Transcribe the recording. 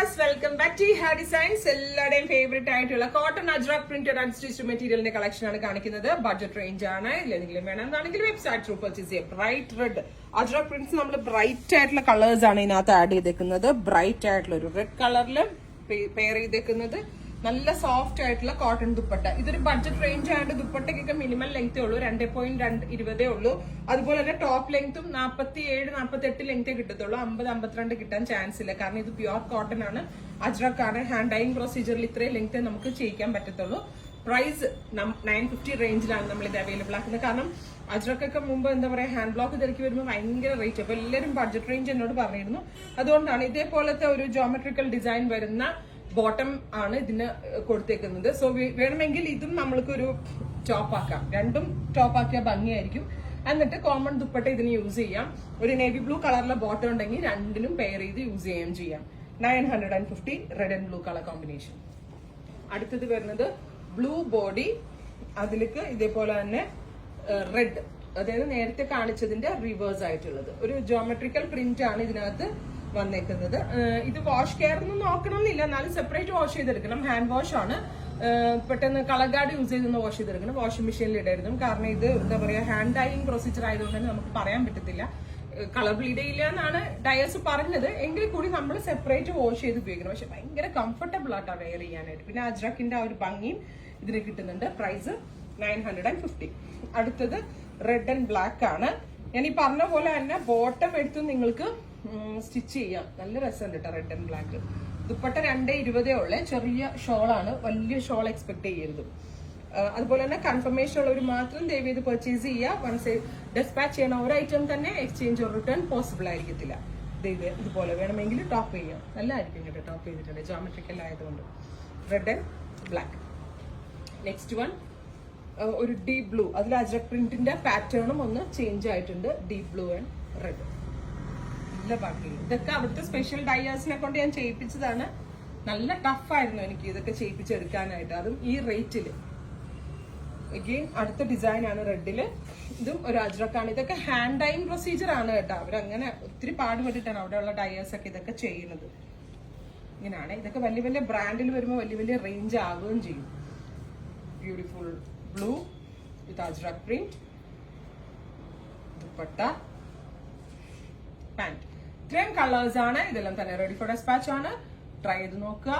Viewers, welcome back to ഹാ designs. എല്ലാവരുടെയും favourite ആയിട്ടുള്ള cotton ajrak printed and stitched മെറ്റീരിയലിന്റെ കളക്ഷൻ ആണ് കാണിക്കുന്നത്. ബഡ്ജറ്റ് റേഞ്ച് ആണ്. ഇല്ലെങ്കിലും വേണമെന്നാണെങ്കിൽ വെബ്സൈറ്റ് ത്രൂ പർച്ചേസ് ചെയ്യാം. ബ്രൈറ്റ് റെഡ് അജ്രക് പ്രിന്റ്സ് നമ്മൾ ബ്രൈറ്റ് ആയിട്ടുള്ള കളേഴ്സ് ആണ് ഇതിനകത്ത് ആഡ് ചെയ്തേക്കുന്നത്. ബ്രൈറ്റ് ആയിട്ടുള്ള ഒരു റെഡ് കളറിൽ പെയർ ചെയ്തേക്കുന്നത്. നല്ല സോഫ്റ്റ് ആയിട്ടുള്ള കോട്ടൺ ദുപ്പട്ട. ഇതൊരു ബഡ്ജറ്റ് റേഞ്ച് ആയിട്ട് ദുപ്പട്ടയ്ക്കൊക്കെ മിനിമം ലെങ്തേ ഉള്ളൂ, 2.20 ഉള്ളൂ. അതുപോലെ തന്നെ ടോപ്പ് ലെങ്ത്തും 47-48 ലെങ്തേ കിട്ടത്തുള്ളൂ. 50-52 കിട്ടാൻ ചാൻസ് ഇല്ല. കാരണം ഇത് പ്യുവർ കോട്ടൺ ആണ്, അജ്രക് ആണ്. ഹാൻഡ് ഡൈയിങ് പ്രൊസീജിയറിൽ ഇത്രയും ലെങ്തേ നമുക്ക് ചെയ്യിക്കാൻ പറ്റത്തുള്ളൂ. പ്രൈസ് 950 റേഞ്ചിലാണ് നമ്മൾ ഇത് അവൈലബിൾ ആക്കുന്നത്. കാരണം അജ്രക്കൊക്കെ മുമ്പ് എന്താ പറയാ ഹാൻഡ് ബ്ലോക്ക് തിരക്കി വരുമ്പോൾ ഭയങ്കര റേറ്റ്. അപ്പൊ എല്ലാവരും ബഡ്ജറ്റ് റേഞ്ച് എന്നോട് പറഞ്ഞിരുന്നു. അതുകൊണ്ടാണ് ഇതേപോലത്തെ ഒരു ജോമെട്രിക്കൽ ഡിസൈൻ വരുന്ന ബോട്ടം ആണ് ഇതിന് കൊടുത്തേക്കുന്നത്. സോ വേണമെങ്കിൽ ഇതും നമ്മൾക്കൊരു ടോപ്പ് ആക്കാം. രണ്ടും ടോപ്പ് ആക്കിയാൽ ഭംഗിയായിരിക്കും. എന്നിട്ട് കോമൺ ദുപ്പട്ട ഇതിന് യൂസ് ചെയ്യാം. ഒരു നേവി ബ്ലൂ കളറിലെ ബോട്ടം ഉണ്ടെങ്കിൽ രണ്ടിനും പെയർ ചെയ്ത് യൂസ് ചെയ്യുകയും ചെയ്യാം. 950 red and blue colour combination. അടുത്തത് വരുന്നത് ബ്ലൂ ബോഡി, അതിലേക്ക് ഇതേപോലെ തന്നെ റെഡ്, അതായത് നേരത്തെ കാണിച്ചതിന്റെ റിവേഴ്സ് ആയിട്ടുള്ളത് ഒരു ജോമെട്രിക്കൽ പ്രിന്റ് ആണ് ഇതിനകത്ത് വന്നേക്കുന്നത്. ഇത് വാഷ് കെയർ ഒന്നും നോക്കണമെന്നില്ല, എന്നാലും സെപ്പറേറ്റ് വാഷ് ചെയ്തെടുക്കണം. ഹാൻഡ് വാഷ് ആണ്. പെട്ടെന്ന് കളർ ഗാർഡ് യൂസ് ചെയ്തൊന്ന് വാഷ് ചെയ്തെടുക്കണം. വാഷിംഗ് മെഷീനിൽ ഇടരുത്. കാരണം ഇത് എന്താ പറയാ ഹാൻഡ് ഡൈയിങ് പ്രൊസീജിയർ ആയതുകൊണ്ട് തന്നെ നമുക്ക് പറയാൻ പറ്റത്തില്ല. കളർ ബ്ലീഡ് ചെയ്യില്ല എന്നാണ് ഡയേഴ്സ് പറഞ്ഞത്. എങ്കിൽ കൂടി നമ്മൾ സെപ്പറേറ്റ് വാഷ് ചെയ്ത് ഉപയോഗിക്കണം. പക്ഷെ ഭയങ്കര കംഫർട്ടബിൾ ആയിട്ടാണ് വെയർ ചെയ്യാനായിട്ട്. പിന്നെ അജ്രക്കിന്റെ ആ ഒരു ഭംഗിയും ഇതിന് കിട്ടുന്നുണ്ട്. പ്രൈസ് 950. അടുത്തത് റെഡ് ആൻഡ് ബ്ലാക്ക് ആണ്. ഞാൻ ഈ പറഞ്ഞ പോലെ തന്നെ ബോട്ടം എടുത്ത് നിങ്ങൾക്ക് സ്റ്റിച്ച് ചെയ്യാം. നല്ല രസമുണ്ട് കേട്ടോ റെഡ് ആൻഡ് ബ്ലാക്ക്. ദുപ്പട്ട 2.20 ഉള്ളേ. ചെറിയ ഷോളാണ്, വലിയ ഷോൾ എക്സ്പെക്ട് ചെയ്യരുത്. അതുപോലെ തന്നെ കൺഫർമേഷൻ ഉള്ളവർ മാത്രം ദയവ് ചെയ്ത് പർച്ചേസ് ചെയ്യുക. വൺസ് ഡെസ്പാച്ച് ചെയ്യണ ഒരു ഐറ്റം തന്നെ എക്സ്ചേഞ്ച് ഓർ റിട്ടേൺ പോസിബിൾ ആയിരിക്കത്തില്ല. ഇതുപോലെ വേണമെങ്കിൽ ടോപ്പ് ചെയ്യാം. നല്ലതായിരിക്കും കേട്ടോ ടോപ്പ് ചെയ്തിട്ടുണ്ട്, ജോമെട്രിക്കൽ ആയതുകൊണ്ട്. Red and black. Next one ഒരു ഡീപ് ബ്ലൂ. അതിൽ അജ്രക് പ്രിന്റിന്റെ പാറ്റേണും ഒന്ന് ചേഞ്ച് ആയിട്ടുണ്ട്. Deep blue and red. നല്ല ഭംഗി. ഇതൊക്കെ അവിടുത്തെ സ്പെഷ്യൽ ഡയേഴ്സിനെ കൊണ്ട് ഞാൻ ചെയ്യിപ്പിച്ചതാണ്. നല്ല ടഫായിരുന്നു എനിക്ക് ഇതൊക്കെ ചെയ്യിപ്പിച്ചെടുക്കാനായിട്ട്, അതും ഈ റേറ്റില്. അഗെയിൻ അടുത്ത ഡിസൈൻ ആണ് റെഡില്. ഇതും ഒരു അജ്രക്കാണ്. ഇതൊക്കെ ഹാൻഡ് ഡൈയിങ് പ്രൊസീജിയർ ആണ് കേട്ടോ. അവരങ്ങനെ ഒത്തിരി പാടുപെട്ടിട്ടാണ് അവിടെയുള്ള ഡയേഴ്സ് ഒക്കെ ഇതൊക്കെ ചെയ്യുന്നത്. ഇങ്ങനെയാണ്. ഇതൊക്കെ വലിയ വലിയ ബ്രാൻഡിൽ വരുമ്പോൾ വലിയ വലിയ റേഞ്ച് ആവുകയും ചെയ്യും. ബ്യൂട്ടിഫുൾ ബ്ലൂ വിത്ത് അജ്രക് പ്രിന്റ്, ദുപ്പട്ട, പാന്റ്. ഇത്രയും കളേഴ്സ് ആണ്. ഇതെല്ലാം തന്നെ റെഡി ഫോർ ഡെസ്പാച്ച് ആണ്. ട്രൈ ചെയ്ത് നോക്കുക.